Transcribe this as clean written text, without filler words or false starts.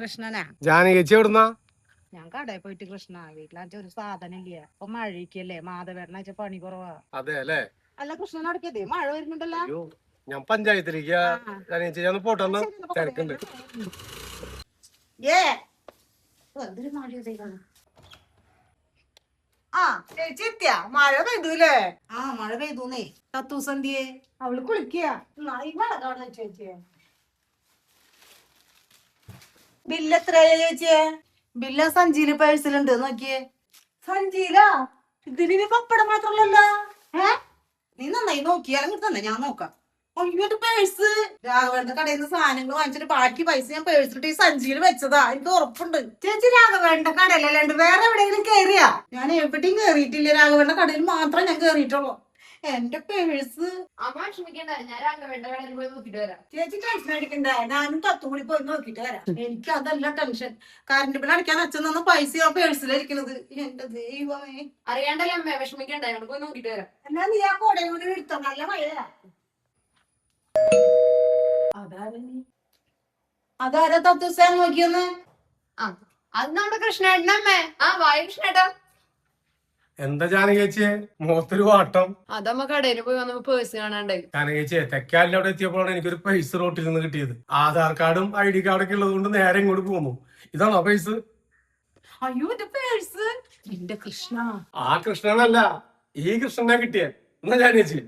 കൃഷ്ണനാ ജാനകേച്ചി എവിടുന്നാ? ഞാൻ കടയിൽ പോയിട്ട് കൃഷ്ണ വീട്ടിലാച്ച ഒരു സാധനം ഇല്ല അപ്പൊ മഴയ്ക്കല്ലേ മാധവേട്ടനാച്ച പണി കുറവാ. അതെ അല്ലേ? അല്ല കൃഷ്ണൻ അടക്കതേ മഴ വരുന്നുണ്ടല്ലോ. ഞാൻ പഞ്ചായത്തിലേക്ക് ജാനകേച്ചി ഞാൻ പോട്ടെന്ന് തിരക്കുണ്ട്. മഴ പെയ്തൂലേ? ആ മഴ പെയ്തൂന്നേ. തത്തൂസന്ധിയെ അവള് കുളിക്കുക. ചേച്ചിയെ ബില്ല് എത്രയാ ചേച്ചിയെ? ബില്ല് സഞ്ചിയില് പേഴ്സിലുണ്ട് നോക്കിയേ. സഞ്ചിയിലാ? ഇതിന് പപ്പടം മാത്രമല്ലല്ലോ. നീ നന്നായി നോക്കിയാൽ അങ്ങോട്ട് തന്നെ ഞാൻ നോക്കാം. അയ്യോ പേഴ്സ് രാഘവേട്ടന്റെ കടയിൽ നിന്ന് സാധനങ്ങൾ വാങ്ങിച്ചിട്ട് ബാക്കി പൈസ ഞാൻ പേഴ്സിട്ട് ഈ സഞ്ചിയിൽ വെച്ചതാ. എനിക്ക് ഉറപ്പുണ്ട്. ചേച്ചി രാഘവേട്ടന്റെ കടയിലല്ലാണ്ട് വേറെ എവിടെയെങ്കിലും കേറിയാ? ഞാൻ എവിടെയും കേറിയിട്ടില്ല. രാഘവേട്ടന്റെ കടയിൽ മാത്രമേ ഞാൻ കേറിയിട്ടുള്ളൂ. എന്റെ പേഴ്സ് ചേച്ചി ടെൻഷൻ അടിക്കണ്ട. ഞാനും തത്തുകൂടി പോയി നോക്കിട്ട് വരാം. എനിക്ക് അതല്ല ടെൻഷൻ. കറണ്ട് ബില്ല് അടിക്കാൻ അച്ഛൻ തന്ന പൈസ ആ പേഴ്സിലിരിക്കുന്നത്. എന്റെ ദൈവമേ അറിയാണ്ടല്ലേ അമ്മ വിഷമിക്കണ്ട. പോയി നോക്കിട്ട് വരാം. എന്നാ നീ ആ കോടയും കൂടി എടുത്തോ. നല്ല മഴയാ. അതാരാ തത്തുസാൻ നോക്കിയൊന്ന്? അത് നമ്മുടെ കൃഷ്ണേട്ടനമ്മേ. വായ കൃഷ്ണേട്ടാ. എന്താ ജാനകേച്ചിയെ മുഖത്തൊരു വാട്ടം? അതമ്മ കടയിൽ പോയി വന്നപ്പോ പേഴ്സ് കാണാണ്ടായി. ജാനകേച്ചിയെ തെക്കാലിന്റെ അവിടെ എത്തിയപ്പോഴാണ് എനിക്കൊരു പൈസ റോട്ടിൽ നിന്ന് കിട്ടിയത്. ആധാർ കാർഡും ID കാർഡൊക്കെ ഉള്ളത് കൊണ്ട് നേരെ ഇങ്ങോട്ട് പോന്നു. ഇതാണോ പൈസ? അയ്യോ എന്റെ പേഴ്സ്. എന്റെ കൃഷ്ണ. ആ കൃഷ്ണനല്ല, ഈ കൃഷ്ണനാ കിട്ടിയേ. എന്നാ ജാനകേച്ചി